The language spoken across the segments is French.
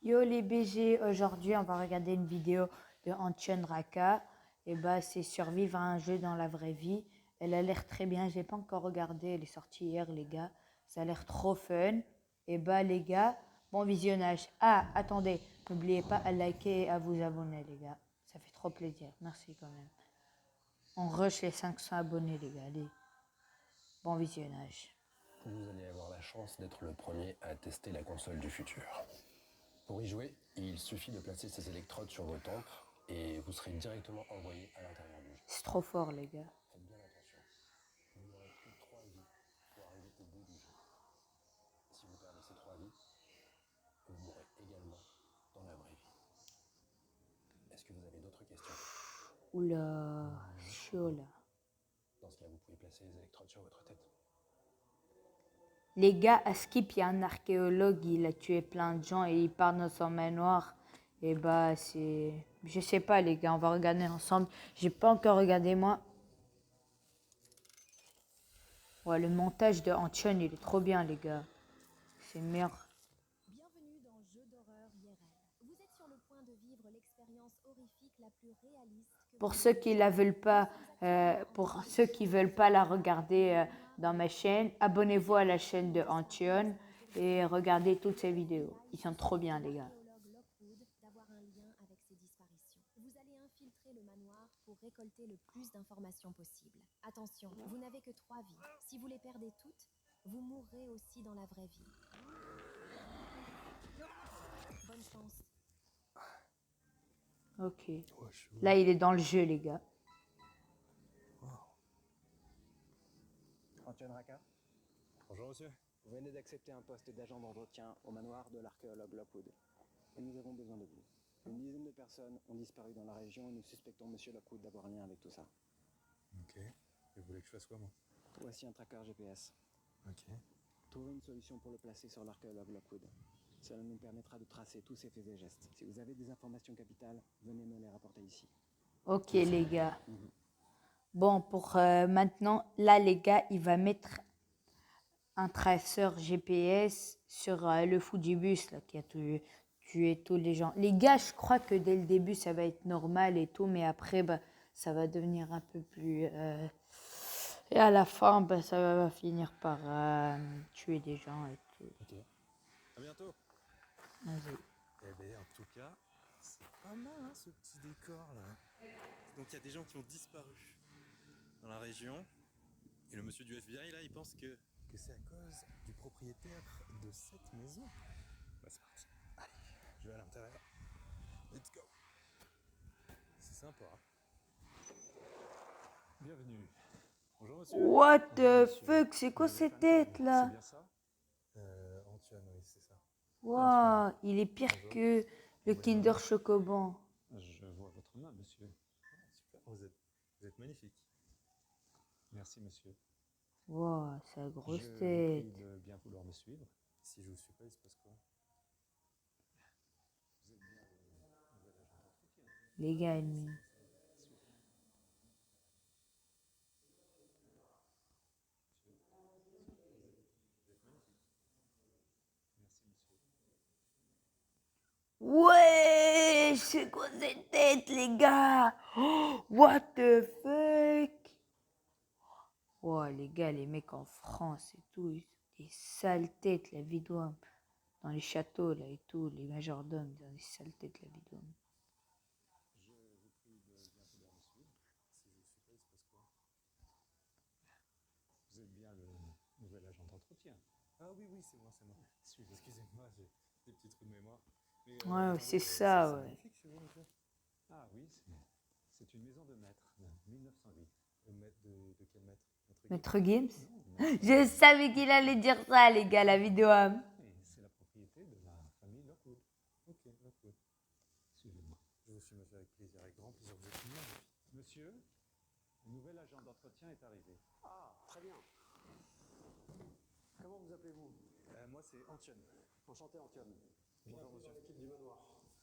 Yo les BG, aujourd'hui on va regarder une vidéo de Antion Raka. Et bah c'est survivre à un jeu dans la vraie vie. Elle a l'air très bien, je l'ai pas encore regardé, elle est sortie hier les gars. Ça a l'air trop fun. Et bah les gars, bon visionnage. Ah attendez, n'oubliez pas à liker et à vous abonner les gars. Ça fait trop plaisir, merci quand même. On rush les 500 abonnés les gars, allez. Bon visionnage. Vous allez avoir la chance d'être le premier à tester la console du futur. Pour y jouer, il suffit de placer ces électrodes sur vos tempes et vous serez directement envoyé à l'intérieur du jeu. C'est trop fort les gars. Faites bien attention, vous n'aurez que 3 vies pour arriver au bout du jeu. Si vous perdez ces 3 vies, vous mourrez également dans la vraie vie. Est-ce que vous avez d'autres questions? Oula, chaud là. Dans ce cas, vous pouvez placer les électrodes sur votre tête. Les gars, à Skip, il y a un archéologue, il a tué plein de gens et il part dans son manoir. Et bah, c'est. Je sais pas, les gars, on va regarder ensemble. J'ai pas encore regardé moi. Ouais, le montage de Antion, il est trop bien, les gars. C'est le meilleur. Bienvenue dans Jeux d'horreur IRL. Vous êtes sur le point de vivre l'expérience horrifique la plus réaliste que Pour vous ceux ayez qui la veulent pas, jamais pour ceux qui veulent pas la regarder dans ma chaîne, abonnez-vous à la chaîne de Antion et regardez toutes ses vidéos. Ils sont trop bien, les gars. l'archéologue Lockwood d'avoir un lien avec ces disparitions. Vous allez infiltrer le manoir pour récolter le plus d'informations possible. Attention, vous n'avez que 3 vies. Si vous les perdez toutes, vous mourrez aussi dans la vraie vie. Bonne chance. Ok. Là, il est dans le jeu, les gars. Antion Raka, Bonjour monsieur. vous venez d'accepter un poste d'agent d'entretien au manoir de l'archéologue Lockwood. Et nous avons besoin de vous. Une dizaine de personnes ont disparu dans la région et nous suspectons monsieur Lockwood d'avoir un lien avec tout ça. Ok. Et vous voulez que je fasse quoi moi? Voici un tracker GPS. Ok. Trouvez une solution pour le placer sur l'archéologue Lockwood. Cela nous permettra de tracer tous ses faits et gestes. Si vous avez des informations capitales, venez me les rapporter ici. Ok, les gars. Bon, pour maintenant, là, les gars, il va mettre un traceur GPS sur le fou du bus là, qui a tué tous les gens. Les gars, je crois que dès le début, ça va être normal et tout, mais après, bah, ça va devenir un peu plus... Et à la fin, bah, ça va finir par tuer des gens et tout. Ok. À bientôt. Vas-y. Eh bien, en tout cas, c'est pas mal hein, ce petit décor là. Donc il y a des gens qui ont disparu dans la région. Et le monsieur du FBI là, il pense que c'est à cause du propriétaire de cette maison. Bah c'est parti. Allez, je vais à l'intérieur. Let's go. C'est sympa. Hein. Bienvenue. Bonjour monsieur. What Bonjour, the monsieur. fuck, c'est quoi Vous avez cette fait un tête tour, là? C'est bien ça Antoine, oui, c'est ça. Wow, il est pire Bonjour. que le Oui, Kinder voilà. Chocoban. Je vois votre main, monsieur. Ah, super, vous êtes magnifique. Merci, monsieur. Wow, sa Je grosse vous tête. prie de bien vouloir me suivre. Si je vous suis pas, il se passe quoi? Vous êtes bien le nouvel agent d'entretien. Les gars ennemis. Merci, monsieur. Ouais, c'est quoi cette tête, les gars? Oh, what the fuck? Ouais, les gars, les mecs en France et tout, ils ont des sales têtes, la vidéo. Dans les châteaux, là, et tout, les majordomes, ils ont des sales têtes, la vidéo. Je vous prie de bien vouloir me suivre. Si je vous suis pas, il se passe quoi? Vous êtes bien le nouvel agent d'entretien. Ah oui, oui, c'est moi, c'est moi. Excusez-moi, j'ai des petits trous de mémoire. Mais, Ouais, attendez, c'est ça, c'est ouais. magnifique chez vous, monsieur. Ah oui, c'est une maison de maître de 1908. Maître de quel maître? Maître Gims? Non, maître Je savais qu'il allait dire ça, les gars, la vidéo. c'est la propriété de la famille Lockwood. Ok, Lockwood. Suivez-moi. Je vous suis, monsieur, avec plaisir, avec grand plaisir. Vous êtes magnifique. Monsieur, le nouvel agent d'entretien est arrivé. Ah, très bien. Comment vous appelez-vous? Moi, c'est Antion. Enchanté, Antion. Bonjour, monsieur. Dans l'équipe du manoir.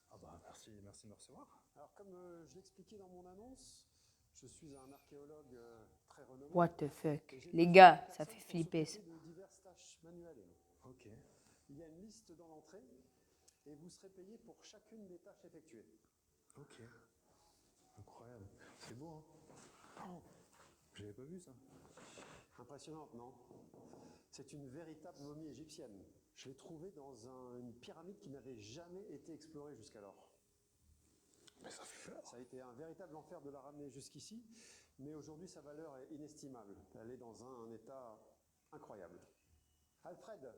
Ah bah, merci de me recevoir. Alors, comme je l'expliquais dans mon annonce, je suis un archéologue très renommé. What the fuck? Et j'ai Les besoin gars, de ça personnes fait pour flipper, ça. s'occuper de diverses tâches manuelles. Ok. Il y a une liste dans l'entrée. et vous serez payé pour chacune des tâches effectuées. Ok. Incroyable. C'est beau, hein? Oh, j'avais pas vu ça. Impressionnante, non? C'est une véritable momie égyptienne. Je l'ai trouvée dans une pyramide qui n'avait jamais été explorée jusqu'alors. Mais ça fait peur. Ça a été un véritable enfer de la ramener jusqu'ici, mais aujourd'hui sa valeur est inestimable. Elle est dans un état incroyable. Alfred,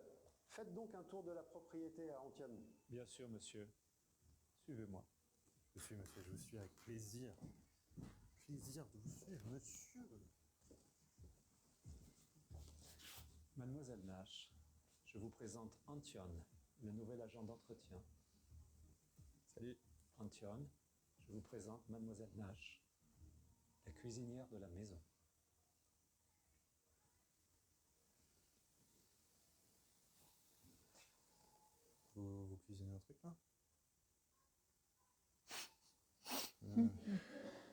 faites donc un tour de la propriété à Antioine. Bien sûr, monsieur. Suivez-moi. Je vous suis, monsieur, je vous suis avec plaisir. Plaisir de vous suivre, monsieur. Mademoiselle Nash, je vous présente Antione, le nouvel agent d'entretien. Salut. Antione, je vous présente Mademoiselle Nash, la cuisinière de la maison. Vous cuisinez un truc là?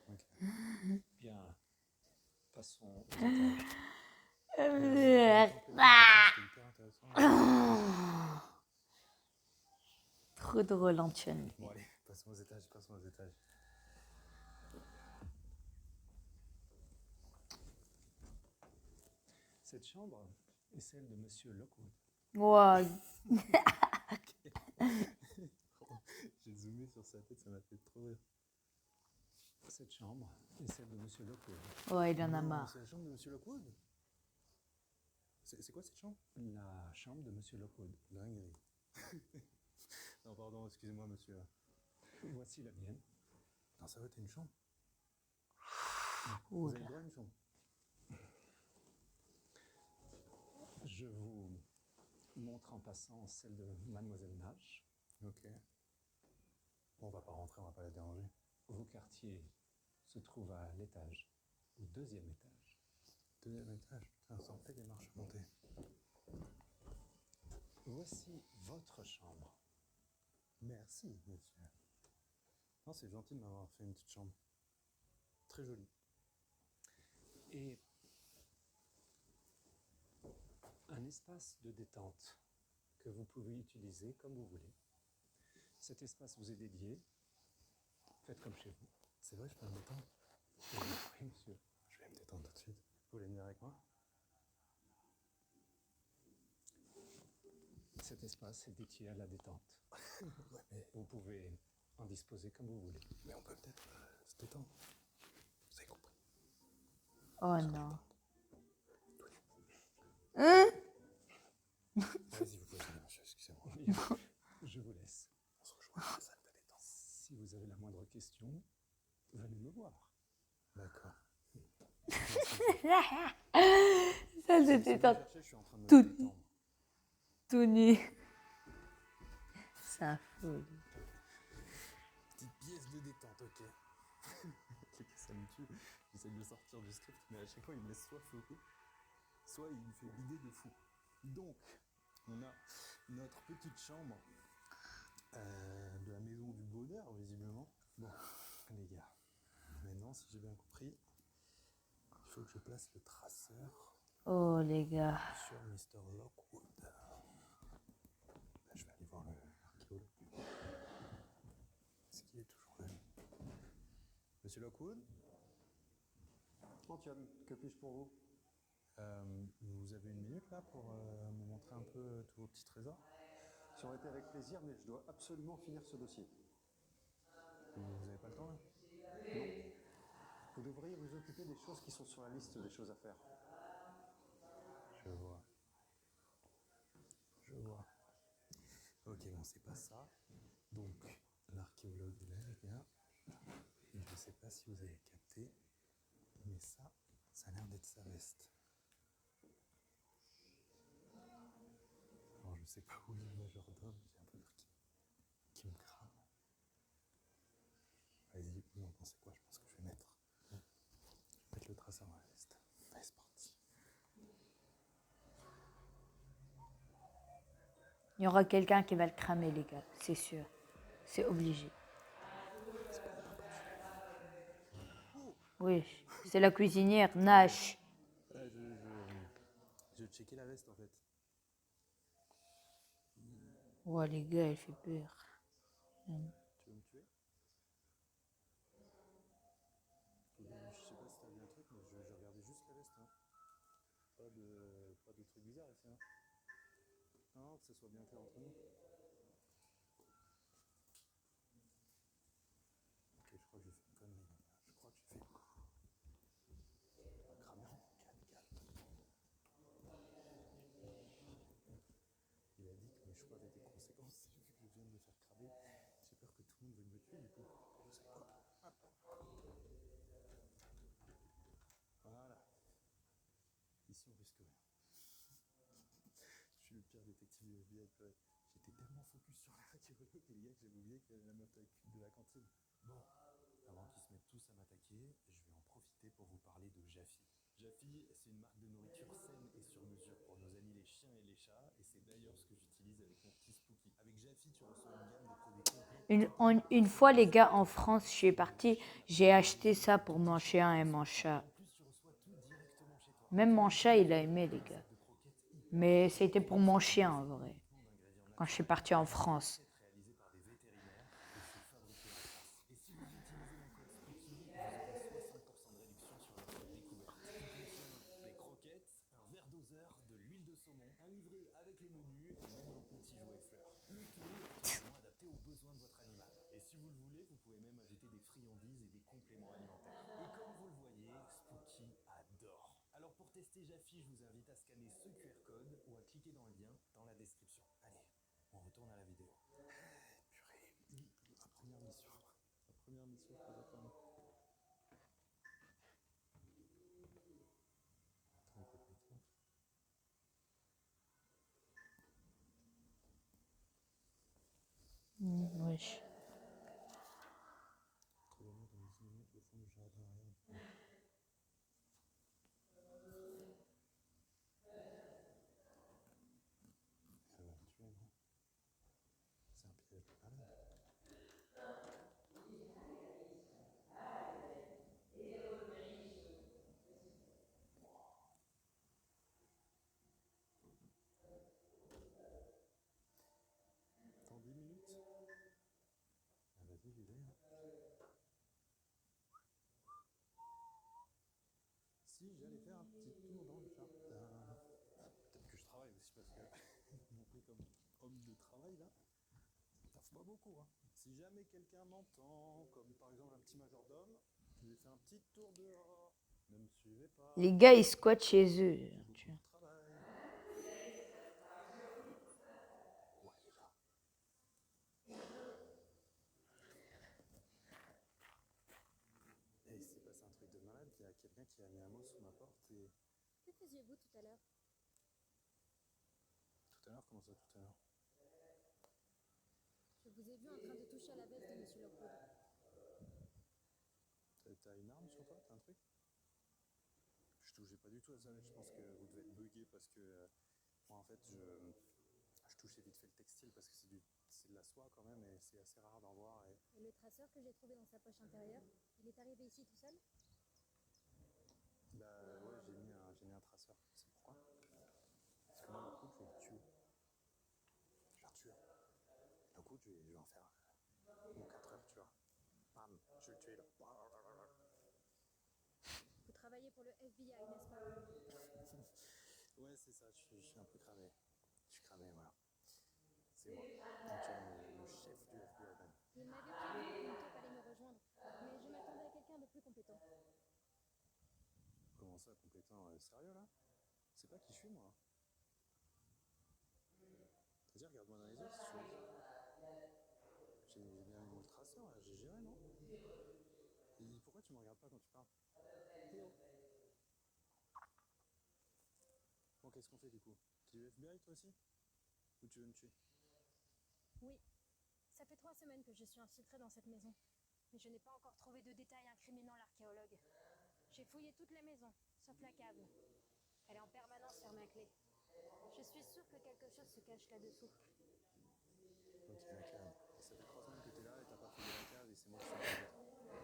Ok. Bien, passons aux étages. C'était hyper intéressant. Trop drôle, Antoine. Bon allez, passons aux étages, passons aux étages. Cette chambre est celle de monsieur Lockwood. Ouais. J'ai zoomé sur sa tête, ça m'a fait trop rire. Cette chambre est celle de monsieur Lockwood. Ouais, il en a Non, marre. c'est la chambre de monsieur Lockwood? C'est quoi cette chambre? La chambre de monsieur Lockwood. Dinguerie. Non, pardon, excusez-moi, monsieur. Voici la mienne. Non, ça va, t'as une chambre? Vous avez le droit à une chambre? Je vous montre en passant celle de mademoiselle Nash. Ok. Bon, on va pas rentrer, on va pas la déranger. Vos quartiers se trouvent à l'étage, au deuxième étage. Deuxième étage, putain, ça en fait des marches à monter. Voici votre chambre. Merci, monsieur. Non, c'est gentil de m'avoir fait une petite chambre. Très jolie. Et un espace de détente que vous pouvez utiliser comme vous voulez. Cet espace vous est dédié. Faites comme chez vous. C'est vrai, je peux me détendre? Oui, monsieur. Je vais me détendre tout de suite. Vous voulez venir avec moi? Cet espace est dédié à la détente. Ouais, mais Vous pouvez en disposer comme vous voulez. on peut peut-être se détendre. Vous avez compris? Oh non. Vas-y, vous pouvez venir, monsieur, excusez-moi. Je vous laisse. On se rejoint dans la salle de détente. Si vous avez la moindre question, venez me voir. D'accord. Ça, Si c'était vous me cherchez, je suis en train de me tout- détendre. tout nu. C'est un fou. Petite pièce de détente, ok. Ça me tue. J'essaie de le sortir du script, mais à chaque fois, il me laisse soit flotter, soit il me fait bider de fou. Donc, on a notre petite chambre de la maison du bonheur, visiblement. Bon, les gars, maintenant, si j'ai bien compris, il faut que je place le traceur Oh, les gars. sur Mr. Lockwood. Là, je vais aller voir l'archéologue. Est-ce qu'il est toujours là? Monsieur Lockwood? Antioine, que puis-je pour vous? Vous avez une minute là pour me montrer un peu tous vos petits trésors? Ça aurait été avec plaisir, mais je dois absolument finir ce dossier. Vous avez pas le temps là? Non. Vous devriez vous occuper des choses qui sont sur la liste des choses à faire. Je vois. Je vois. Ok, bon, c'est pas ça. Donc, l'archéologue est là, les gars. Et je sais pas si vous avez capté, mais ça a l'air d'être sa veste. Alors, je sais pas où est le majordome, j'ai un peu peur qu'il me crame. Vas-y, vous en pensez quoi? Je pense que je vais mettre le traceur dans la veste. Allez, c'est parti. Il y aura quelqu'un qui va le cramer, les gars. C'est sûr. C'est obligé. Oui, c'est la cuisinière, Nash. Je checkais la veste en fait. Oh, les gars, elle fait peur. Tu veux me tuer? Je sais pas si t'as vu un truc, mais je regardais juste la veste. Hein. Pas de truc bizarre ici. Hein. Non, que ce soit bien clair entre nous. Ok, je crois que j'ai fait une connerie. Je crois que j'ai fait. Cramé en Cangal. Il a dit que mes choix avaient des conséquences. Vu que je viens de me faire cramer, j'ai peur que tout le monde veuille me tuer du coup. Je sais pas. Hop. Voilà. Ici on risque rien. Je suis le pire détective du FBI. J'étais tellement focus sur l'archéologue et les gars que j'ai oublié qu'il y avait la meuf de la cantine. Bon, avant qu'ils se mettent tous à m'attaquer, je vais en profiter pour vous parler de Jaffy. Jaffy, c'est une marque de nourriture saine et sur mesure pour nos amis les chiens et les chats, et c'est d'ailleurs ce que j'utilise avec mon petit Spooky. Avec Jaffy, tu reçois une gamme de produits complets. Une fois, les gars, en France, je suis partie, j'ai acheté ça pour mon chien et mon chat. En plus, tu reçois tout directement chez toi. Même mon chat, il a aimé, les gars. Mais c'était pour mon chien, en vrai, quand je suis partie en France. Réalisé par des vétérinaires et c'est fabriqué en France. Et si vous utilisez mon code Spooky, vous aurez 60% de réduction sur votre découverte. Il contient des croquettes, un verre doseur, de l'huile de saumon, un livret avec le menu et même un petit jouet fleur. Le tout totalement adapté aux besoins de votre animal. Et si vous le voulez, vous pouvez même ajouter des friandises et des compléments alimentaires. Et comme vous le voyez, Spooky adore. Alors pour tester Jaffy, je vous invite à scanner ce QR code ou à cliquer dans le lien dans la description. Allez, on retourne à la vidéo. Purée, ma première mission. Ma première mission, je faisais quand même. Attends, écoute, toi. Wesh. Trouvez-moi dans 10 minutes le fond du jardin arrière. Ça va me tuer, non? C'est un piège de malade. Dans 10 minutes? Ah vas-y, j'y vais. Si j'allais faire un petit tour dans le jardin. Peut-être que je travaille aussi parce que mon pris comme homme de travail là, ça taffe pas beaucoup. Hein. Si jamais quelqu'un m'entend, comme par exemple un petit majordome, je vais faire un petit tour dehors. Ne me suivez pas. Les gars, ils squattent chez eux. J'ai beaucoup de travail. Ouais, là. Et il s'est passé un truc de malade. Il y a quelqu'un qui a mis un mot sous ma porte et. Que faisiez-vous tout à l'heure? Tout à l'heure, comment ça tout à l'heure? Je vous ai vu en train de toucher à la veste de Monsieur Lockwood. T'as une arme sur toi? T'as un truc? Je touchais pas du tout à ça. Je pense que vous devez être bugué parce que moi en fait je touchais vite fait le textile parce que c'est de la soie quand même et c'est assez rare d'en voir. Et le traceur que j'ai trouvé dans sa poche intérieure, il est arrivé ici tout seul? Bah ouais, j'ai mis un traceur. C'est pourquoi? Parce que moi le coup je vais le tuer. Je vais le tuer. Le coup je vais en faire mon 4 heures, tu vois. Bam, je vais le tuer là. Vous travaillez pour le FBI, n'est-ce pas? Ouais, c'est ça, je suis un peu cramé. Je suis cramé, voilà. C'est moi. Antoine, le chef du FBI même. Il m'avait prévenu qu'une taupe allait me rejoindre, mais je m'attendais à quelqu'un de plus compétent. Comment ça, compétent? Sérieux là? C'est pas qui je suis moi. Vas-y, regarde-moi dans les yeux si tu veux. J'ai bien mis mon traceur là, j'ai géré, non? Et pourquoi tu me regardes pas quand tu parles? Théo. Bon, qu'est-ce qu'on fait du coup? T'es du FBI toi aussi? Ou tu veux me tuer? Oui, ça fait 3 semaines que je suis infiltrée dans cette maison, mais je n'ai pas encore trouvé de détails incriminant l'archéologue. J'ai fouillé toutes les maisons, sauf la cave. Elle est en permanence fermée à clé. Je suis sûre que quelque chose se cache là-dessous. Ok, la cave. Et ça fait 3 semaines que t'es là et t'as pas fouillé la cave et c'est moi qui suis en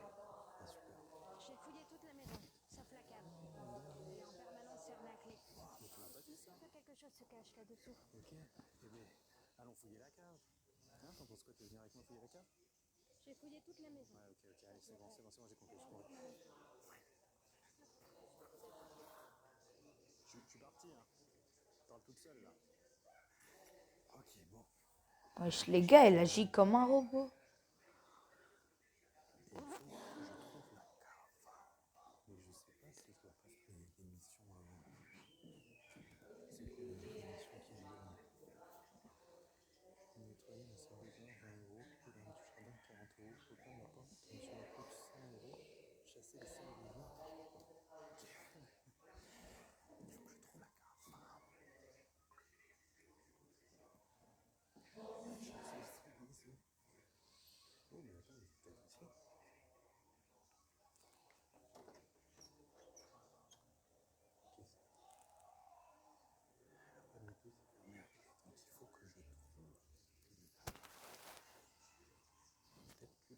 Ah super. J'ai fouillé toute la maison, sauf la cave. Elle est en permanence fermée à clé. Mais tu m'as pas Je suis dit ça? sûre que quelque chose se cache là-dessous. Ok, eh bien, allons fouiller la cave. Hein, t'en penses quoi? Tu veux venir avec moi fouillé la cave? J'ai fouillé toute la maison. Ouais, ok, allez, c'est bon, j'ai compris, j'ai compris. Je suis parti, hein. Tu parles toute seule, là. Ok, bon. Wesh, les gars, elle agit comme un robot. Et il faut que je trouve la cave. Mais je sais pas si je dois passer l'émission avant. C'est quoi l'émission qui est nettoyer un serviteur 20 euros, couper dans du jardin 40 euros, copain la porte, monsieur la coûte 100 euros, chasser les salles des gens. Il faut que je trouve la cave. Chasser les salles des gens. Oh mais attends, il est peut-être ici. Pas du tout, c'est fermé à clé. Donc il faut que je trouve. Peut-être que.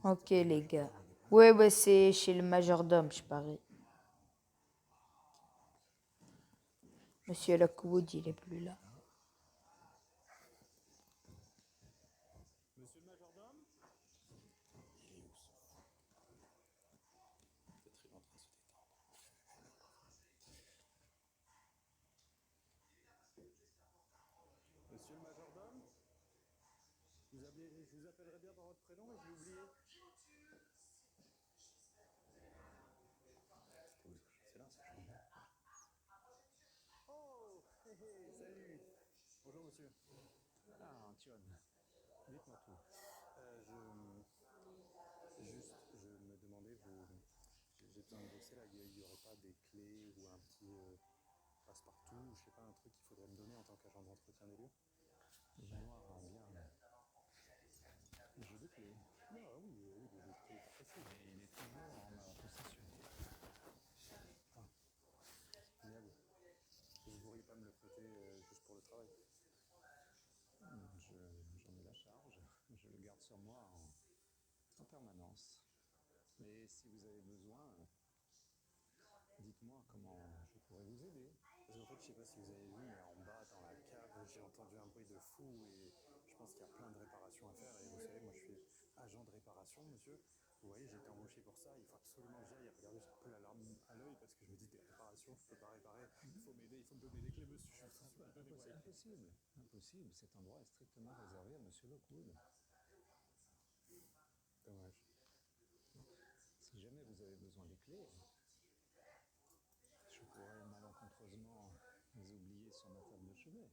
Ok, les gars. Ouais, c'est chez le majordome, je parie. Monsieur Lockwood, il est plus là. Monsieur le majordome? Il est où ce fou? Peut-être il est en train de se détendre. Monsieur le majordome? Je vous appellerai bien par votre prénom, mais je l'ai oublié. C'était où ce chat? C'est là, c'est chaud. Oh, salut. Bonjour monsieur. Ah, Antion, dites-moi tout. Je me demandais, j'ai besoin de bosser là, il n'y aurait pas des clés ou un petit passe-partout, je sais pas, un truc qu'il faudrait me donner en tant qu'agent d'entretien des lieux? Le manoir a bien jeu de clés, Ah oui, des clés pas faciles. mais il est toujours en ma possession. Mais à vous. Vous ne pourriez pas me le prêter juste pour le travail? J'en ai la charge, je le garde sur moi en permanence. Mais si vous avez besoin, dites-moi comment je pourrais vous aider. Parce qu'en fait, je sais pas si vous avez vu, mais en bas, dans la cave, j'ai entendu un bruit de fou et je pense qu'il y a plein de réparations à faire. Et vous savez, moi, je suis agent de réparation, monsieur. Vous voyez, j'ai été embauché pour ça. Il faut absolument que j'aille. Regardez, j'ai un peu l'alarme à l'œil parce que je me dis des réparations, je peux pas réparer. Il faut m'aider, il faut me donner des clés, monsieur. Impossible, impossible. Cet endroit est strictement réservé à Monsieur Lockwood. Dommage. Si jamais vous avez besoin des clés, je pourrais malencontreusement les oublier sur ma table de chevet.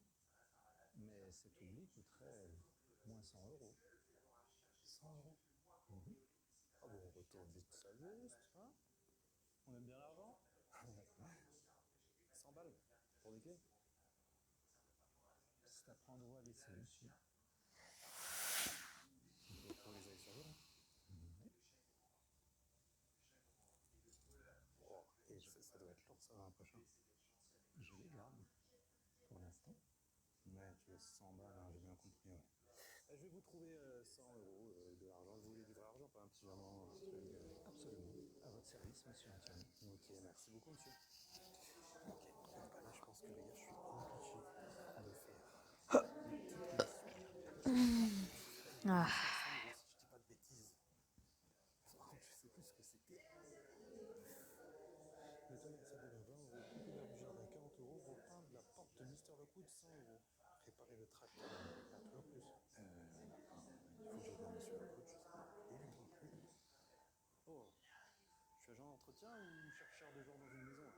Mais cet oubli coûterait moins 100 euros. 100 euros. Ah bon, on retourne vite ça juste, hein? On aime bien l'argent? 100 balles pour des clés? C'est à prendre ou à laisser, monsieur. Il faut les aller sur vous, là. Oh, et ça doit être lourd, ça, l'an prochain. Je les garde pour l'instant. Ouais, tu veux 100 balles, hein, j'ai bien compris, ouais. Je vais vous trouver 100 euros de l'argent. Vous voulez du vrai argent, pas un petit virement, un truc Absolument. À votre service, monsieur Antoine. Ok, merci beaucoup, monsieur. Ok, bon, bah là, je pense que les gars, je suis obligé de faire une petite émission. Ah. 100 euros, si je dis pas de bêtises. Par contre, je sais plus ce que c'était. Nettoyer la salle de bain, 20 euros. Couper l'herbe du jardin, 40 euros. Repeindre la porte de Mister Lockwood, 100 euros. Réparer le tracteur, là, toujours plus. Il faut que j'aide Monsieur Lockwood, je sais pas. Et lui non plus. Oh, je suis agent d'entretien ou chercheur de gens dans une maison?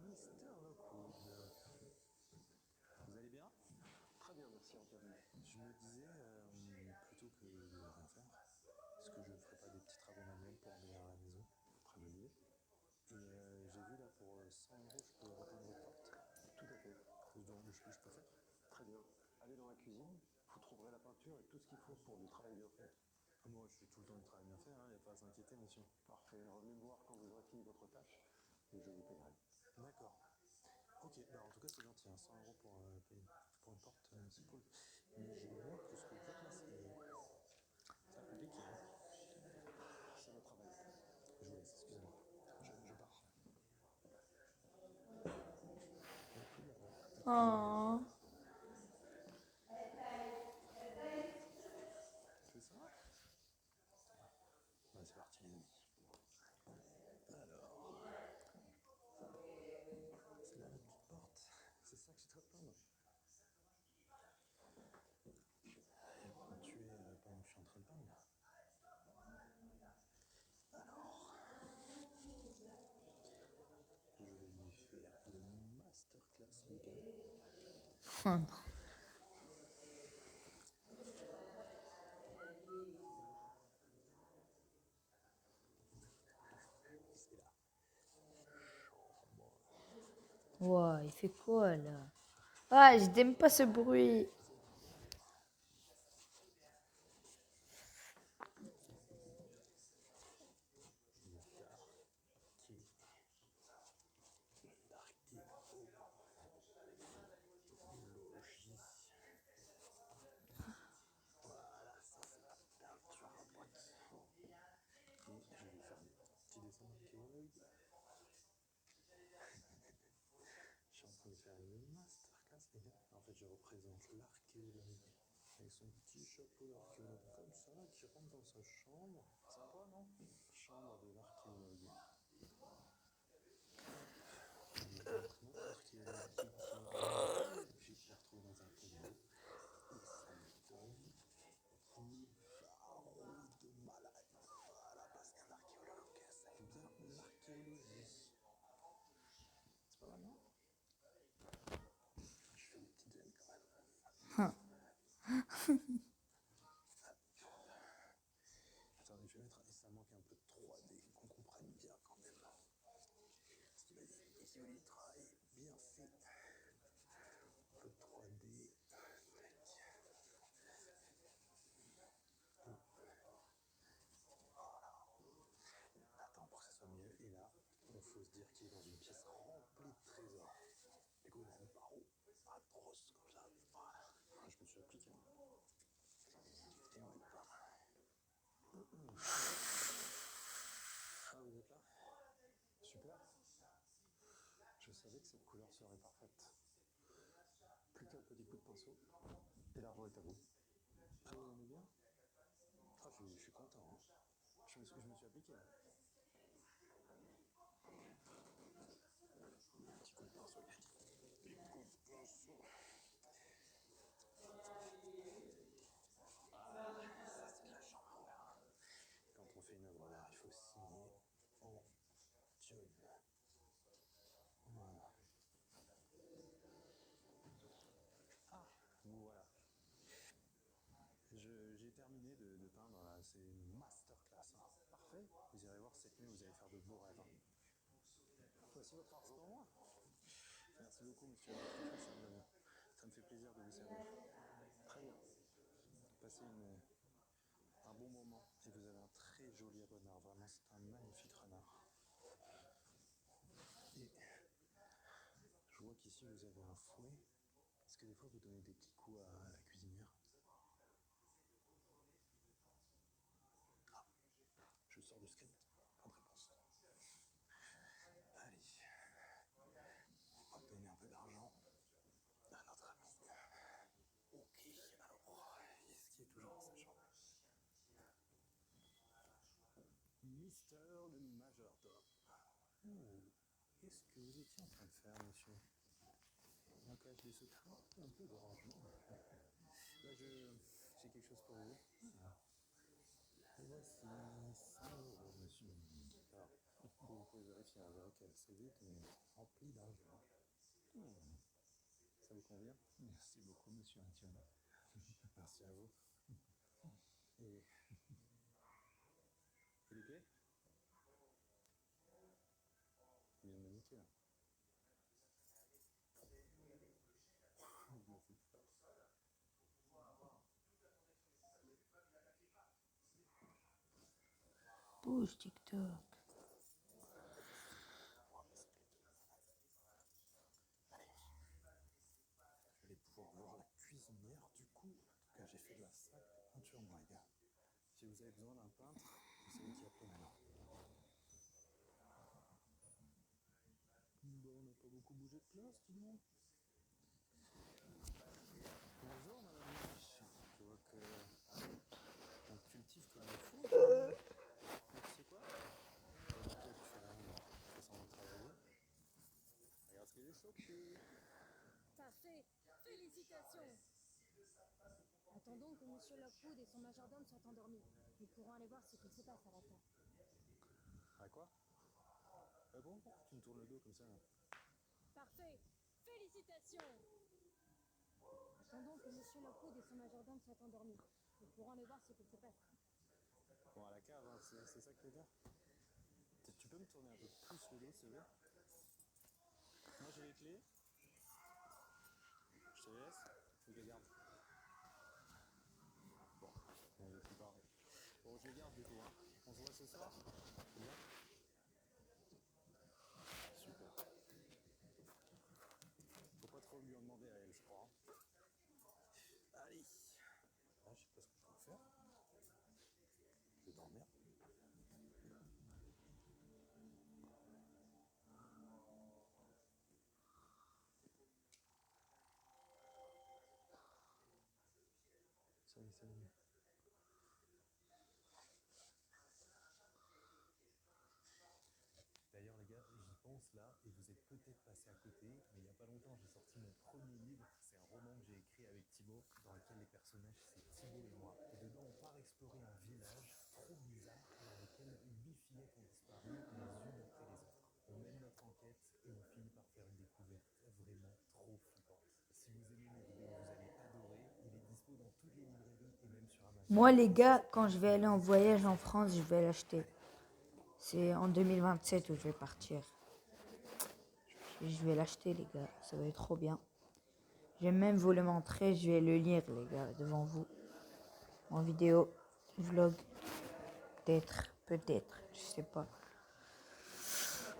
Mister Lockwood. Vous allez bien? Très bien, merci Antoine. Je me disais, plutôt que de rien faire, est-ce que je ne ferais pas des petits travaux manuels pour embellir la maison? Très bonne idée. Et j'ai vu là, pour 100 euros, je peux repeindre votre porte. Tout à fait. Donc, je peux faire? Très bien. Allez dans la cuisine, vous trouverez la peinture et tout ce qu'il faut pour du travail bien fait. Moi, je fais tout le temps du travail bien fait, il n'y a pas à s'inquiéter, monsieur. Parfait. Revenez me voir quand vous aurez fini votre tâche et je vous paierai. D'accord. Ok, bah en tout cas, c'est gentil, hein, 100 euros pour une porte, c'est cool. Mais j'ai vu que ce que vous faites là, c'est compliqué. Hein. C'est le travail. Je vous laisse, excusez-moi. Je pars. Oh. Nickel. Oh non. C'est là. Wow, il fait quoi là? Ah, je n'aime pas ce bruit. Voilà, ça c'est la peinture à boîte. Et je vais faire des petits dessins d'archéologue. Je suis en train de faire une masterclass, les gars. En fait, je représente l'archéologue avec son petit chapeau d'archéologue comme ça, qui rentre dans sa chambre. Sympa, non? Chambre de l'archéologue. Donc, notre archéologue qui j'ai retrouvé dans un tableau. Et ça me donne une farou de malade. Voilà, parce qu'un archéologue, ça aime bien l'archéologie. C'est pas mal, non? Je fais une petite veine quand même. Attendez, je vais mettre. Ça manque un peu de 3D, qu'on comprenne bien quand même. Ce qu'il m'a dit, et si vous voulez du travail bien fait, un peu de 3D. Attends, pour que ça soit mieux. Et là, il faut se dire qu'il est dans une pièce remplie de trésors. Du coup, il a une barreau atroce comme ça. Voilà. Je me suis appliqué. Et on est pas. Ah, vous êtes là? Super. Je savais que cette couleur serait parfaite. Plus qu'un petit coup de pinceau. Et l'argent est à vous. Ah, vous aimez bien? Ah, je suis content. Hein. Je me suis appliqué. Là. Petit coup de pinceau, il a dit. Petit coup de pinceau. Ça, c'est de la chambre d'art. Quand on fait une œuvre d'art, il faut signer en jaune. Voilà. Ah, bon voilà. J'ai terminé de peindre là, c'est une masterclass. Hein. Parfait, vous irez voir cette nuit, vous allez faire de beaux rêves. Hein. Voici votre argent pour moi. Merci beaucoup, monsieur. Ça me fait plaisir de vous servir. Très bien. Passez un bon moment et vous avez un très joli renard. Vraiment, c'est un magnifique renard. Et je vois qu'ici vous avez un fouet. Est-ce que des fois vous donnez des petits coups à la cuisinière? Ah, je sors du script. Pas de réponse. Allez. On va donner un peu d'argent à notre ami. Ok, alors, est-ce qu'il est toujours dans sa chambre? Mister le majordome. Qu'est-ce que vous étiez en train de faire, monsieur? On cache des secrets? Un peu de rangement. Là, j'ai quelque chose pour vous. Et voici 100 €, monsieur. Alors, vous pouvez vérifier, vous verrez que c'est vite, mais rempli d'argent. Ça vous convient? Merci beaucoup, monsieur Antione. Merci à vous. Et les clés? Il vient de me niquer là. Bouge, TikTok. Je vais pouvoir voir la cuisinière du coup. En tout cas, j'ai fait de la sacrée peinture, moi, les gars. Si vous avez besoin d'un peintre, vous savez qui appeler maintenant. Bon, on n'a pas beaucoup bougé de place, tout le monde. Bonjour, madame Miche. Je vois que on cultive comme il faut. Mais tu sais quoi? Toi, tu fais rien, tu fais semblant de travailler. Regarde ce que j'ai chopé. Parfait. Félicitations. Attendons que Monsieur Lockwood et son majordome soient endormis. Nous pourrons aller voir ce qu'il se passe à la terre. Ah quoi? Ah bon? Tu me tournes le dos comme ça là. Parfait. Félicitations. Attendons que Monsieur Lockwood et son majordome soient endormis. Nous pourrons aller voir ce qu'il se passe. Bon, à la cave, hein, c'est ça que tu veux dire? Tu peux me tourner un peu plus le dos, s'il te plaît? Moi, j'ai les clés. Je te laisse. Je les garde. Bon, c'est pareil. Bon, je les garde du coup, hein. On se voit ce soir? Bien. Super. Faut pas trop lui en demander à elle, je crois. Allez. Là, je sais pas ce qu'on peut faire. Je vais dormir. Ça y est, c'est mieux. D'ailleurs, les gars, j'y pense là, et vous êtes peut-être passé à côté, mais il n'y a pas longtemps, j'ai sorti mon premier livre. C'est un roman que j'ai écrit avec Thibaut, dans lequel les personnages, c'est Thibaut et moi. Et dedans, on part explorer un village trop bizarre, dans lequel 8 fillettes ont disparu, les unes après les autres. On mène notre enquête, et on finit par faire une découverte vraiment trop flippante. Si vous aimez mes vidéos, vous allez adorer. Il est dispo dans toutes les librairies, et même sur Amazon. Moi, les gars, quand je vais aller en voyage en France, je vais l'acheter. C'est en 2027 où je vais partir. Je vais l'acheter, les gars. Ça va être trop bien. Je vais même vous le montrer. Je vais le lire, les gars, devant vous. En vidéo, vlog. Peut-être. Je sais pas.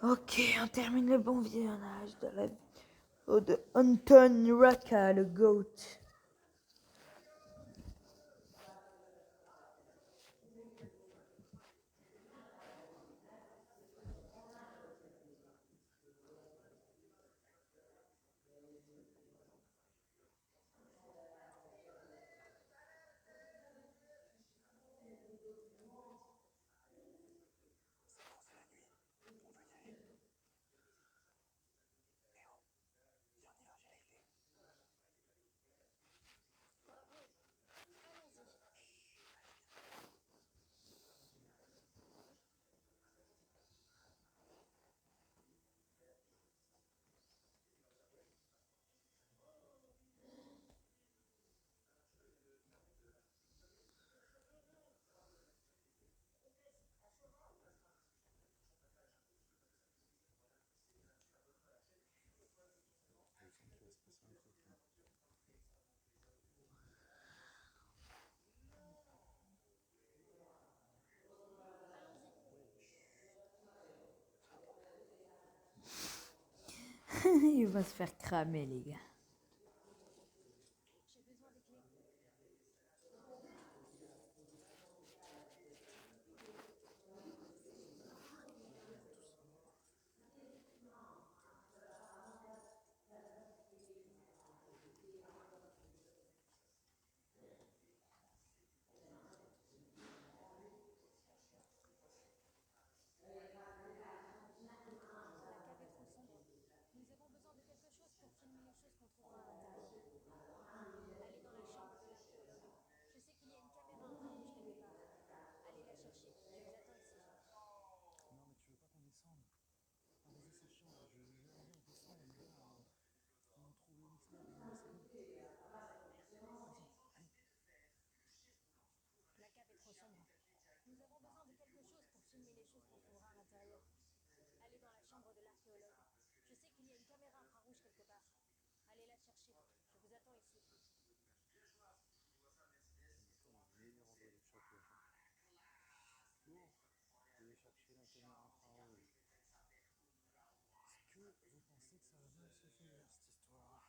Ok, on termine le bon visionnage de la vidéo de Anton Raka, le GOAT. Il va se faire cramer, les gars. J'ai besoin des clés. La cave est trop sombre. Nous avons besoin de quelque chose pour filmer les choses qu'on trouvera à l'intérieur. Allez dans la chambre de l'archéologue. Je sais qu'il y a une caméra infrarouge quelque part. Allez la chercher. Je vous attends ici. Non, mais tu veux pas qu'on descende? Ah, vas-y, c'est chiant, là. Allez, on descend, on y va. On trouve le mixtape et on descend. Vas-y, allez. La cave est trop sombre. Nous avons besoin de quelque chose pour filmer les choses qu'on trouvera à l'intérieur. Allez dans la chambre de l'archéologue. Je sais qu'il y a une caméra infrarouge quelque part. Allez la chercher. Je vous attends ici. Meilleur endroit de choc. Bon, je vais chercher la caméra infrarouge. Est-ce que vous pensez que ça va bien se finir, cette histoire?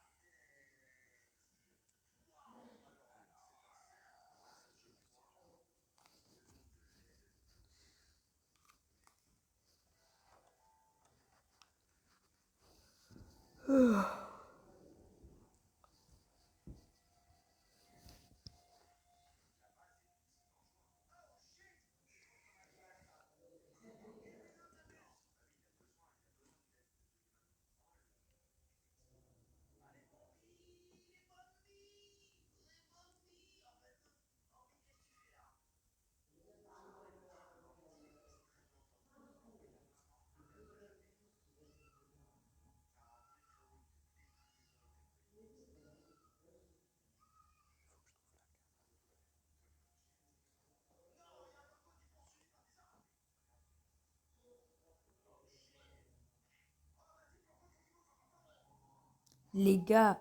Les gars,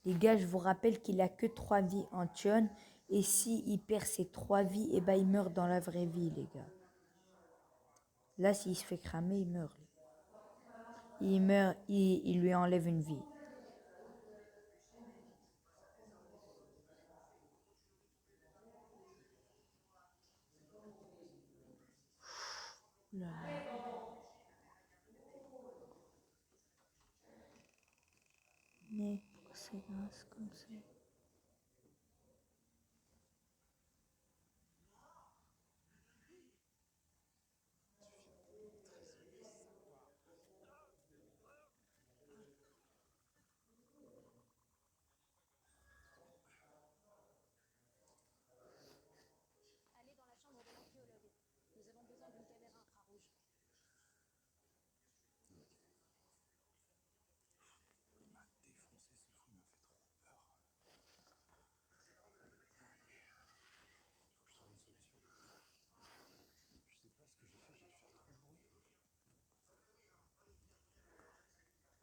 je vous rappelle qu'il a que 3 vies en Chun. Et si il perd ses 3 vies, et ben il meurt dans la vraie vie, les gars. Là, s'il se fait cramer, il meurt. Il meurt, il lui enlève une vie. Ouh là là. Mais pourquoi c'est mince comme ça? Allez dans la chambre de l'archéologue. Nous avons besoin d'une caméra infrarouge. Il m'a défoncé ce fou, il m'a fait trop peur. Allez, faut que je trouve une solution. Je sais pas ce que j'ai fait, j'ai dû faire trop de bruit.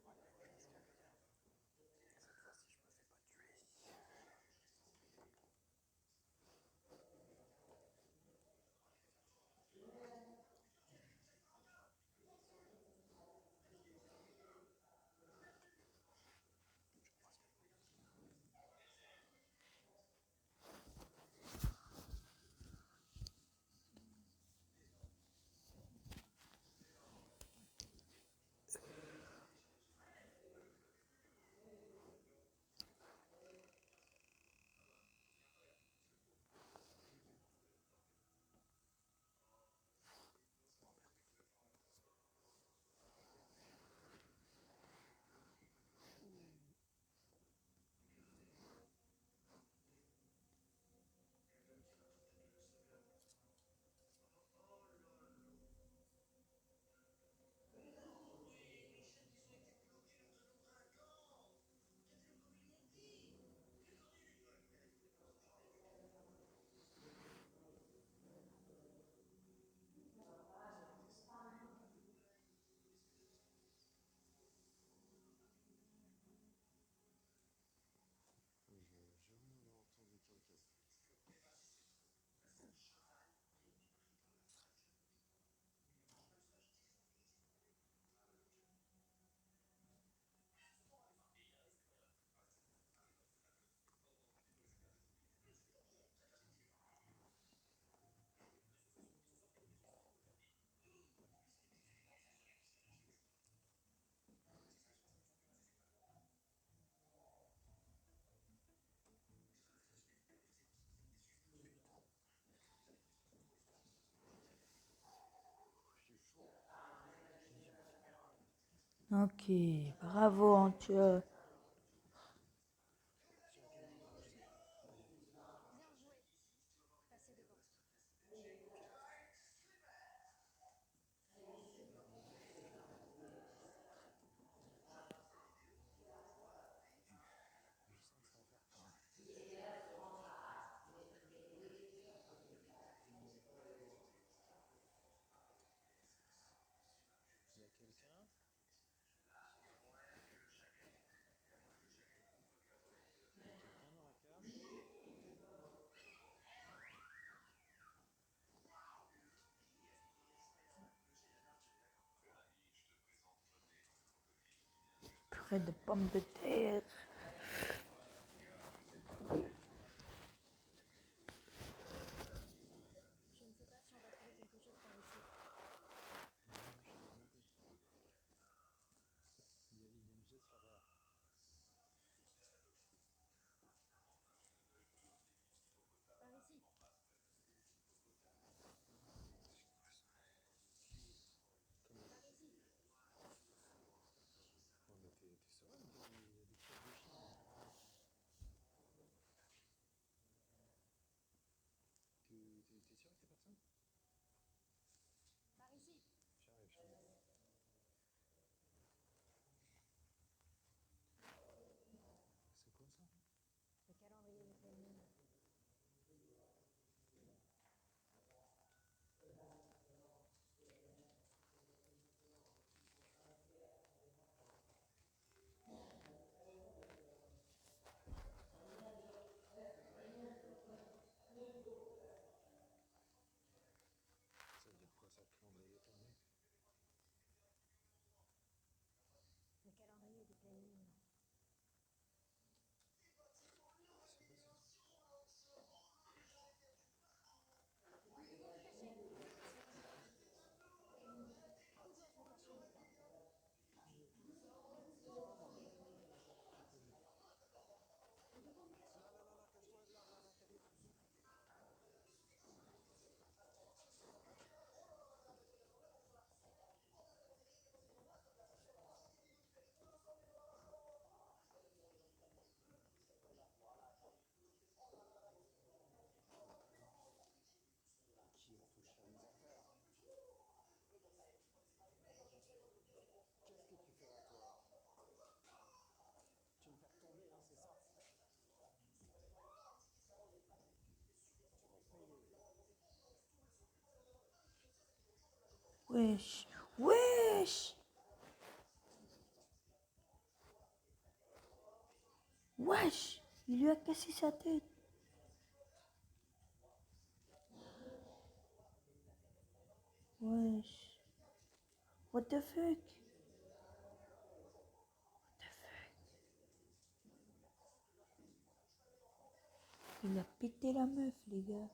Ouais, faut que je fasse gaffe. Cette fois-ci, je me fais pas tuer. J'ai entendu quelqu'un. Ok, bravo Antio. Bien joué. Passez devant. Il y a quelqu'un? Il y a quelqu'un dans la cave? Purée de pommes de terre. Je ne sais pas si on va trouver quelque chose par ici. Il y a une jet de faveur. Par ici. Par ici. Ouais, mais t'es sereine, il y a des pierres de Wesh. Wesh. Wesh. Il lui a cassé sa tête. Wesh. What the fuck? Il a pété la meuf, les gars.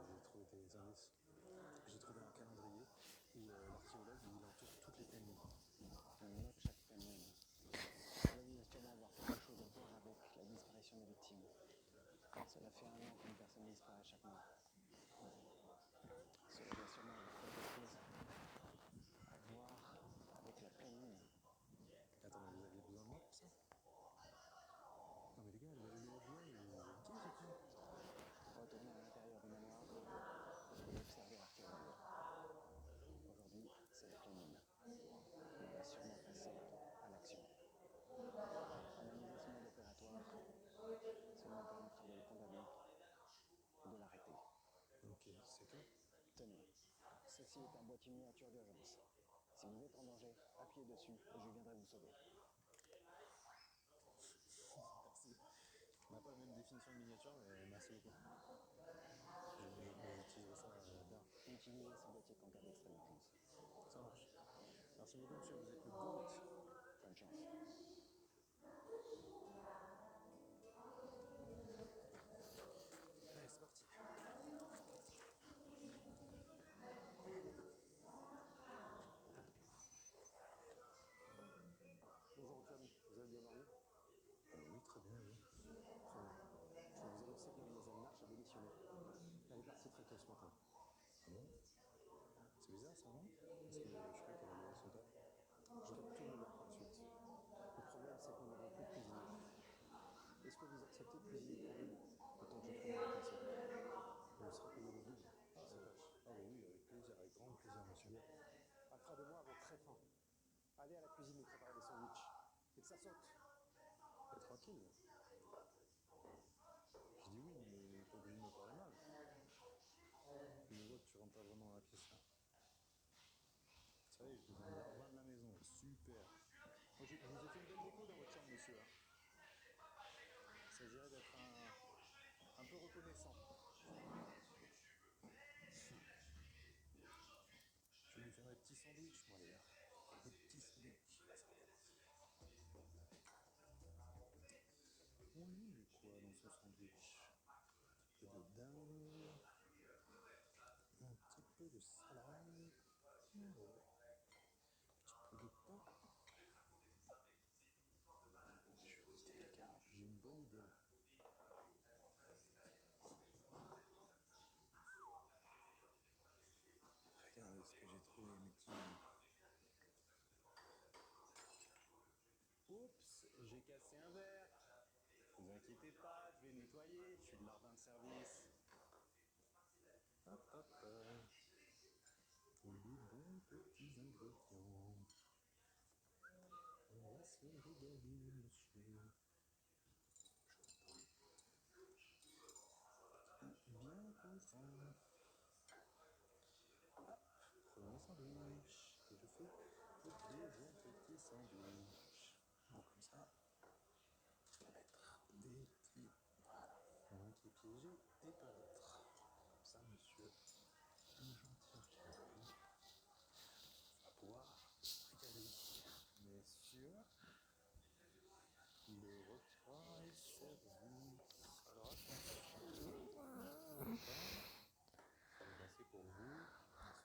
J'ai trouvé des indices. J'ai trouvé un calendrier où l'archéologue il entoure toutes les pleines lunes. Il note chaque pleine lune. Il va sûrement avoir quelque chose à voir avec la disparition des victimes. Cela fait 1 an qu'une personne disparaît chaque mois. Cela doit sûrement avoir quelque chose à voir avec la pleine lune. Attends, mais vous aviez besoin de moi pour ça? Non mais les gars, le FBI, vous avez une cage et tout. Retournez à l'intérieur du manoir et observez l'archéologue. Aujourd'hui, c'est la pleine lune. Il va sûrement passer à l'action. Analyser son mode opératoire, cela nous permettra de le condamner et de l'arrêter. Ok, c'est tout. Tenez, ceci est un boîtier miniature d'urgence. Si vous êtes en danger, appuyez dessus et je viendrai vous sauver. Merci. On n'a pas la même définition de miniature, mais merci beaucoup. J'utiliserai ça bien. Utilisez ce boîtier qu'en cas d'extrême urgence. Ça marche. Merci beaucoup, monsieur, vous êtes le GOAT. Bonne chance. Allez, c'est parti. Bonjour Antoine, vous avez bien dormi? Oui, très bien, oui. Très bien. Je vais vous annoncer que mademoiselle Marche a démissionné. Elle est partie très tôt ce matin. Ah bon? C'est bizarre ça, non? Parce que je crois qu'elle adorait son taf. Je capte tout le monde par la suite. Le problème, c'est que nous n'avons plus de cuisinier. Est-ce que vous acceptez de cuisiner pour nous, le temps que je trouve un remplaçant? Vous serez payé le double. C'est vache. Ah bah oui, avec plaisir, avec grand plaisir, monsieur. Bien. Alfred et moi avons très faim. Allez à la cuisine nous préparer des sandwichs. Et que ça saute. Et tranquille. Je dis oui, mais pas obligé de me parler mal. Je vois que tu rentres pas vraiment dans la pièce là. Ça y est, je vous ai mis le revin de la maison. Super. Moi, je vous ai fait une belle déco dans votre chambre, monsieur. Il s'agirait d'être un peu reconnaissant. Je vais lui faire des petits sandwichs, moi, les gars. Des petits sandwichs. On lui met quoi dans son sandwich? Un peu de dinde, un petit peu de salade, un petit peu de pain. Curiosité, les gars, j'ai une bonne idée. Regardez ce que j'ai trouvé, mes petits. Oups, J'ai cassé un verre. Vous inquiétez pas, je vais nettoyer. Je suis de lardin de service. Hop, hop, tous les bons petits ingrédients. On va se régaler, monsieur. Bien content. Premier sandwich. Et je fais le deuxième petit sandwich. Donc comme ça, je vais mettre des tuyaux. Voilà. Il y en a un qui est piégé et pas l'autre. Comme ça, monsieur, un gentil accueil. On va pouvoir régaler. Messieurs, le repas est servi. Alors attention. C'est pour vous.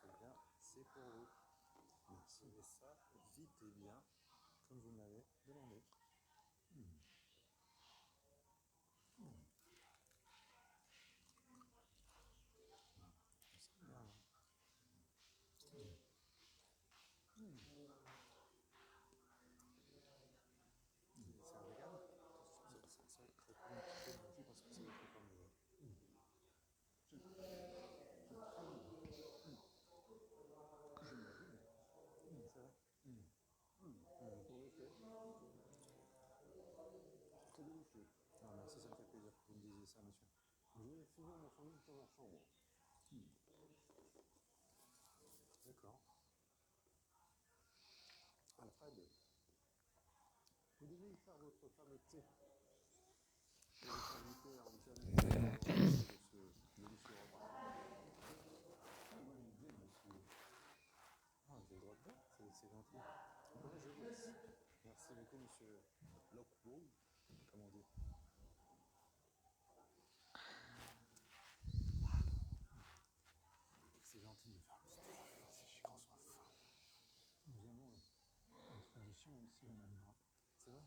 Celui-là, c'est pour vous. Merci. Et ça, vite et bien, comme vous me l'avez demandé. Ça va bien. C'est un régal. Ça va être très compliqué, mais je pense que ça va être pas mieux. C'est très bon. C'est vrai. Pour le fait, c'est délicieux. Ah, merci, ça me fait plaisir que vous me disiez ça, monsieur. Je vais finir mon sandwich dans la chambre. D'accord. Alfred, vous devez y faire votre fameux thé. Et votre invité habituellement de ce délicieux repas. Ah, moi j'aime bien, monsieur. Ah, j'ai le droit de faire, c'est gentil. Bon, je vous laisse. Merci beaucoup, monsieur Lockwood, comme on dit. C'est gentil de faire le thé. C'est qu'on soit faim. Nous avons une tradition ici au manoir. C'est vrai?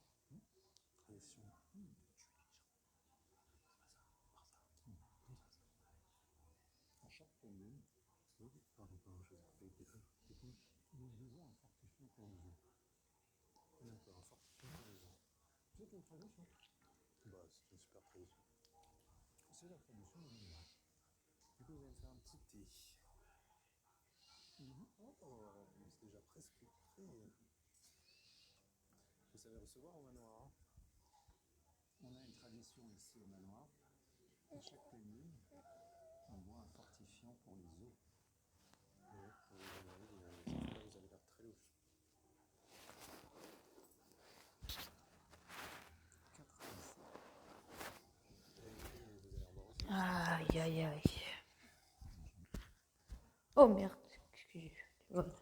Tradition. À chaque commune, oui, pardon, je vous ai fait nous devons un fortifiant pour les eaux. D'accord, un fortifiant pour les eaux. C'est une tradition. Bah, c'est une super tradition. C'est la tradition du manoir. Du coup, vous allez me faire un petit thé. Oh, c'est déjà presque prêt. Vous savez recevoir au manoir, hein? On a une tradition ici au manoir. À chaque commune, on boit un fortifiant pour les eaux. Oui, vous avez l'air très louche. 87. Et vous allez en boire aussi? Aïe, aïe, aïe. Oh merde, excusez. Voilà.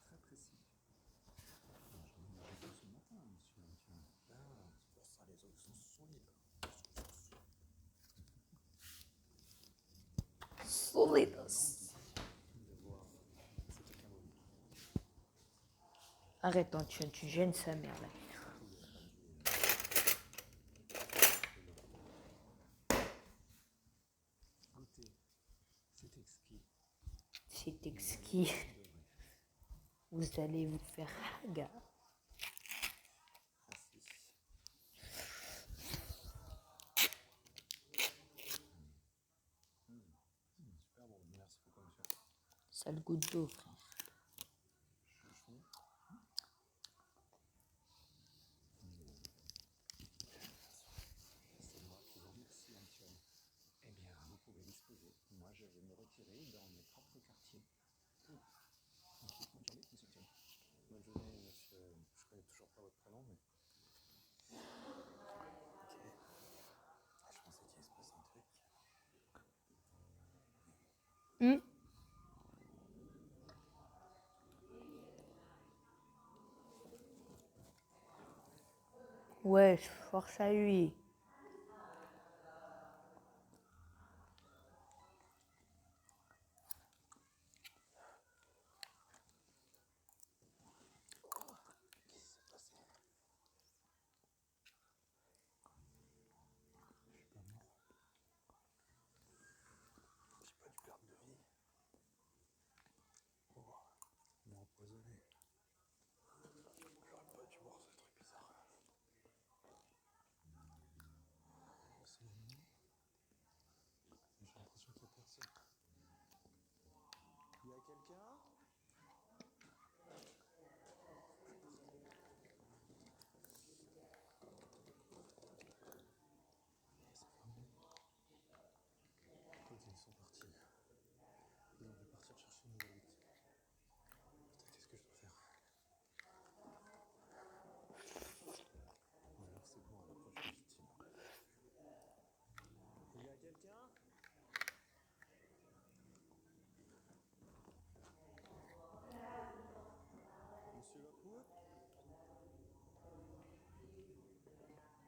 Très précis. J'ai ce matin, monsieur. Ah, c'est pour ça les os sont solides. Solidos. Arrête, tu gênes sa mère là. Goûtez, c'est exquis. C'est exquis. Vous allez vous faire haga. Super bon, merci beaucoup, monsieur. Sale goutte d'eau, frère. C'est moi qui vous remercie, Antoine. Eh bien, vous pouvez disposer. Moi, je vais me retirer dans mes propres quartiers. Bonne journée, monsieur Antoine. Bonne journée, monsieur. Je connais toujours pas votre prénom, mais... Ok. Je pensais qu'il allait se passer un truc. Ouais, force à lui. Qu'est-ce qui s'est passé? Je suis pas mort. J'ai pas dû perdre de vie. Oh, on m'a empoisonné. quelqu'un? Écoute, ils sont partis. Ils ont dû partir chercher une nouvelle victime. Putain, qu'est-ce que je dois faire? Ou alors c'est bon à l'approche légitime. Il y a quelqu'un? Monsieur Lockwood? Monsieur le majordome? Elle est où la momie?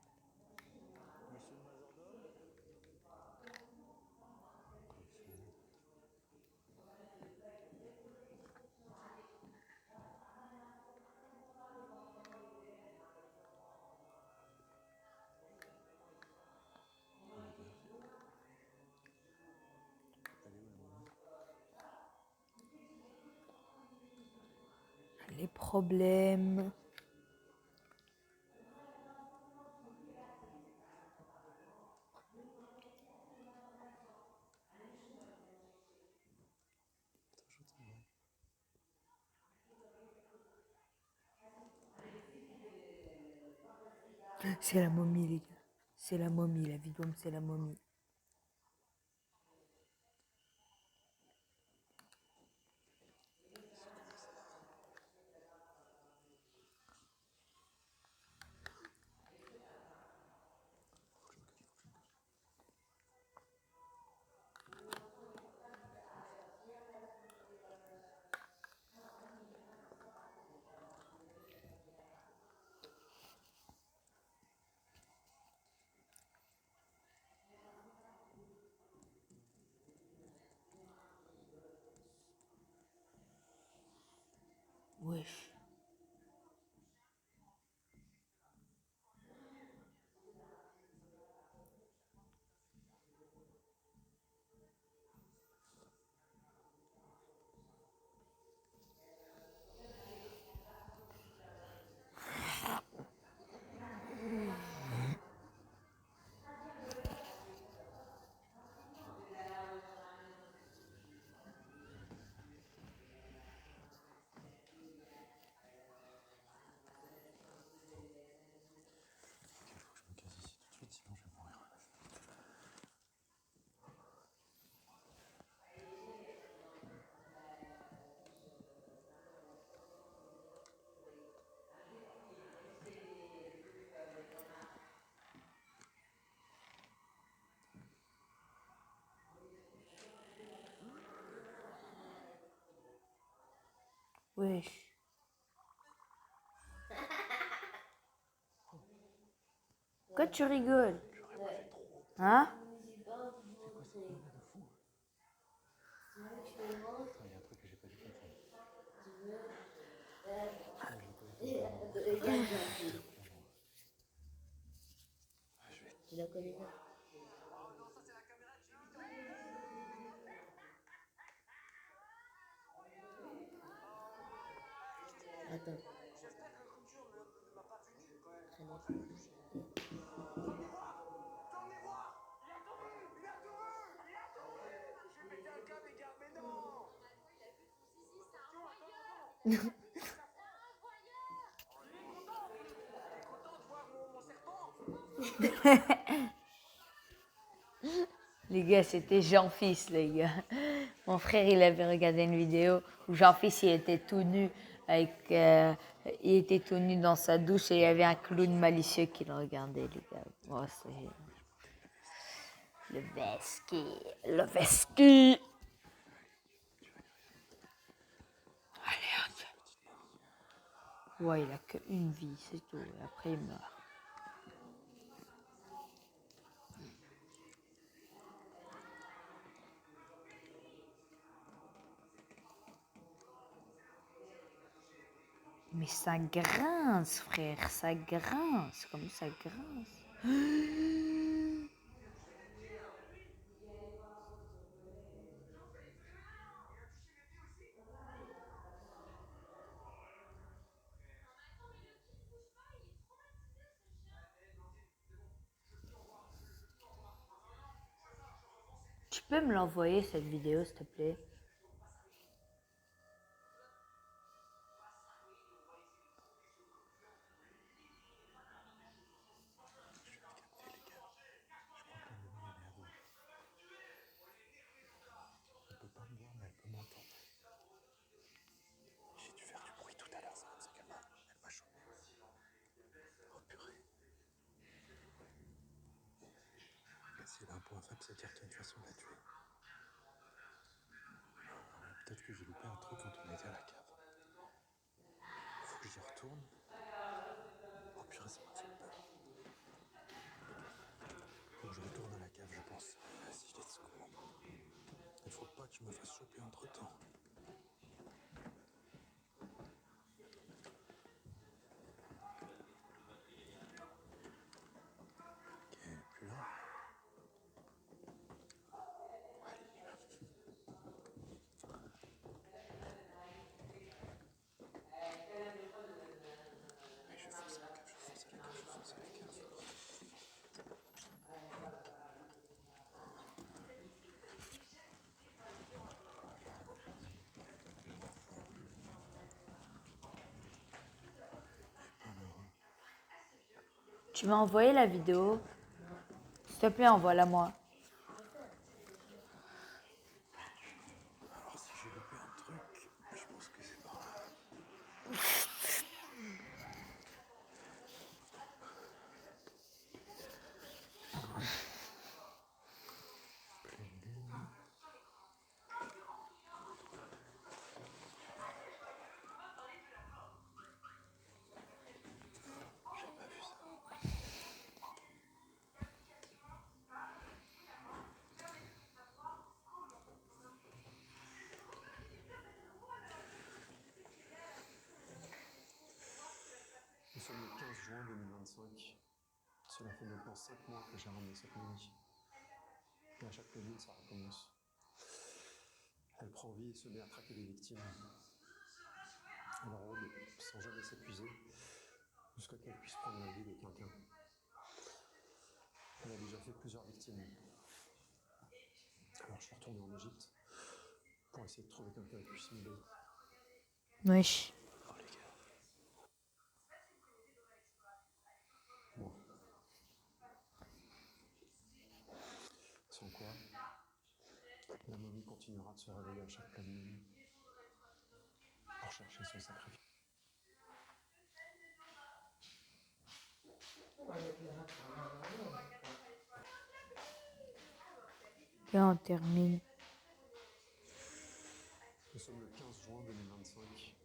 Les problèmes. Attends, j'entends. C'est la momie, les gars. C'est la momie, la vidéo, c'est la momie. Wesh. Je me casse ici tout de suite, sinon je vais mourir. Wesh. Pourquoi tu rigoles? Hein? C'est quoi ce combat de fou? Attends, il y a un truc que j'ai pas dû comprendre. Tu la connais pas. Attends. Les gars, c'était Jean-Fils, les gars. Mon frère, il avait regardé une vidéo où Jean-Fils, il était tout nu il était tout nu dans sa douche et il y avait un clown malicieux qui le regardait, les gars. Oh, c'est... Le Vesky. Le Vesky. Allez, on... Ouais, il a qu'une vie, c'est tout. Et après, il meurt. Mais ça grince, frère, ça grince. Comme ça grince. Tu peux me l'envoyer, cette vidéo, s'il te plaît? s'il a un point faible, c'est-à-dire qu'il y a une façon de la tuer. Peut-être que j'ai loupé un truc quand on était à la cave. Faut que j'y retourne. Oh purée, ça m'a fait peur. Faut que je retourne à la cave, je pense. Si je les secours. Il faut pas que je me fasse choper entre-temps. Ok, plus là. Allez, je fonce à la cave, je fonce à la cave, je fonce à la cave. Tu m'as envoyé la vidéo. S'il te plaît, envoie-la-moi. Alors si j'ai loupé un truc, je pense que c'est par là. Pleine lune. J'ai pas vu ça. Nous sommes le 15 juin 2025. Cela fait maintenant 5 mois que j'ai ramené cette momie. Et à chaque pleine lune, ça recommence. Elle prend vie et se met à traquer les victimes. Elle rôde sans jamais s'épuiser jusqu'à qu'elle puisse prendre la vie de quelqu'un. Elle a déjà fait plusieurs victimes. Alors je suis retourné en Égypte pour essayer de trouver quelqu'un qui puisse m'aider. Wesh. Oh les gars. Bon. Sans quoi, la momie continuera de se réveiller à chaque pleine lune pour chercher son sacrifice. Et on termine. Nous sommes le 15 juin 2025.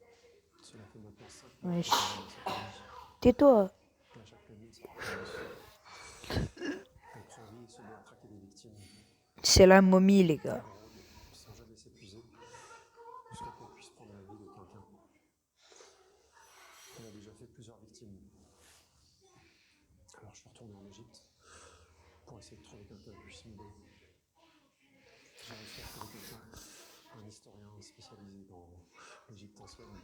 Cela fait maintenant 5 mois Wesh. que j'ai ramené cette momie. Tais-toi. Et à chaque pleine lune, ça recommence. Elle prend vie et se met à traquer les victimes. C'est la momie, les Elle gars. rôde sans jamais s'épuiser jusqu'à qu'elle puisse prendre la vie de quelqu'un. Elle a déjà fait plusieurs victimes. Alors je suis retourné en Égypte pour essayer de trouver quelqu'un qui puisse m'aider. J'ai réussi à trouver quelqu'un, un historien spécialisé dans l'Égypte ancienne.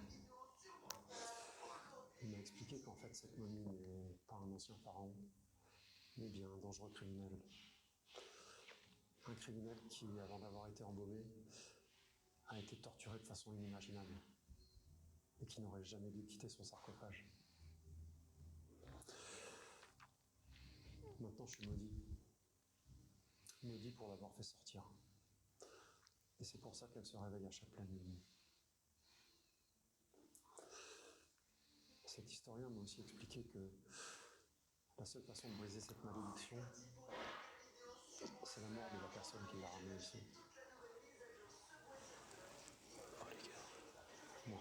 Il m'a expliqué qu'en fait cette momie n'est pas un ancien pharaon, mais bien un dangereux criminel. Un criminel qui, avant d'avoir été embaumé, a été torturé de façon inimaginable et qui n'aurait jamais dû quitter son sarcophage. Maintenant je suis maudit. Maudit pour l'avoir fait sortir. Et c'est pour ça qu'elle se réveille à chaque pleine lune. Cet historien m'a aussi expliqué que la seule façon de briser cette malédiction, c'est la mort de la personne qui l'a ramenée ici. Oh les gars. Moi.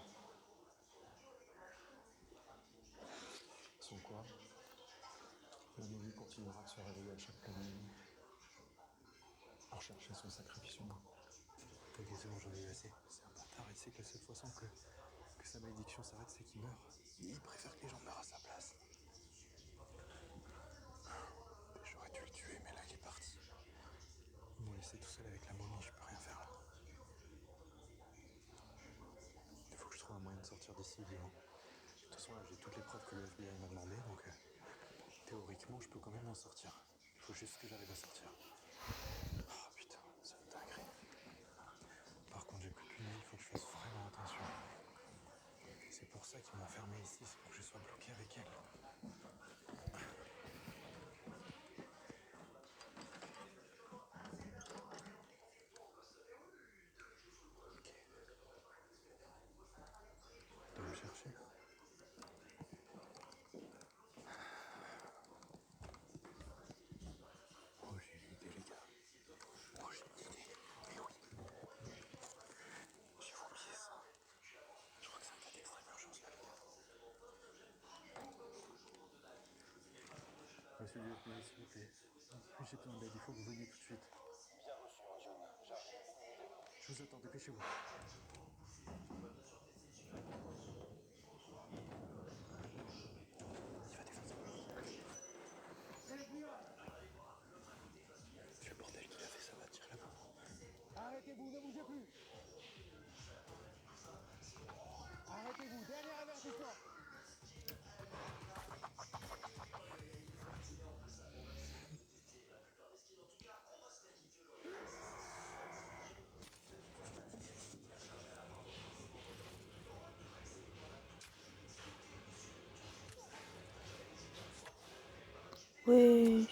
Sans quoi, la momie continuera de se réveiller à chaque pleine lune pour chercher son sacrifice humain. Ok, c'est bon, j'en ai eu assez. C'est un bâtard, il sait que la seule façon que sa malédiction s'arrête, c'est qu'il meurt. Il préfère que les gens meurent à sa place. J'aurais dû le tuer, mais là, il est parti. Ils m'ont laissé tout seul avec la momie, je peux rien faire là. Il faut que je trouve un moyen de sortir d'ici vivant. De toute façon, là, j'ai toutes les preuves que le FBI m'a demandé, donc théoriquement, je peux quand même m'en sortir. Il faut juste que j'arrive à sortir. Oh putain, c'est une dinguerie. Par contre, j'ai plus qu'une vie, il faut que je fasse vraiment attention. C'est pour ça qu'ils m'ont enfermé ici, c'est pour que je sois bloqué avec elle. Ok. Tu dois me chercher. Oh, j'ai une idée, les gars. monsieur du FBI, s'il vous plaît. J'ai besoin d'aide, il faut que vous veniez tout de suite. Bien reçu, mon June. J'arrive. Je vous attends, dépêchez-vous. Il va défoncer. C'est le bordel qu'il a fait, ça va tirer la boue. Arrêtez-vous, ne bougez plus. Arrêtez-vous, dernier avertissement. Oui.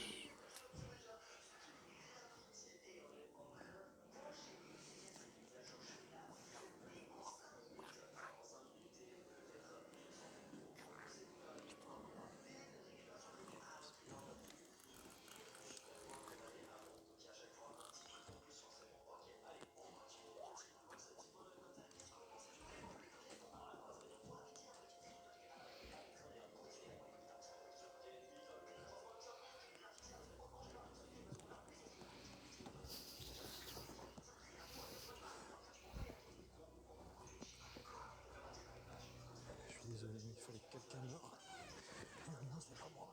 Je suis désolé, mais il fallait que quelqu'un meure. Non, c'est pas moi.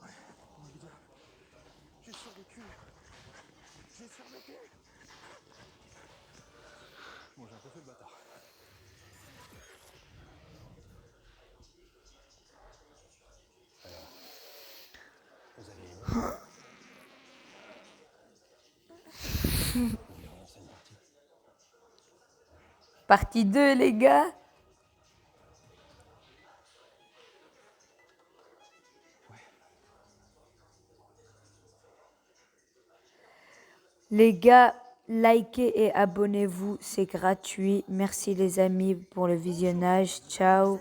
Les gars, j'ai survécu. J'ai survécu. Bon, j'ai un peu fait le bâtard. Alors, vous allez aimer. On lance une partie. Partie 2, les gars. Les gars, likez et abonnez-vous, c'est gratuit. Merci les amis pour le visionnage. Ciao.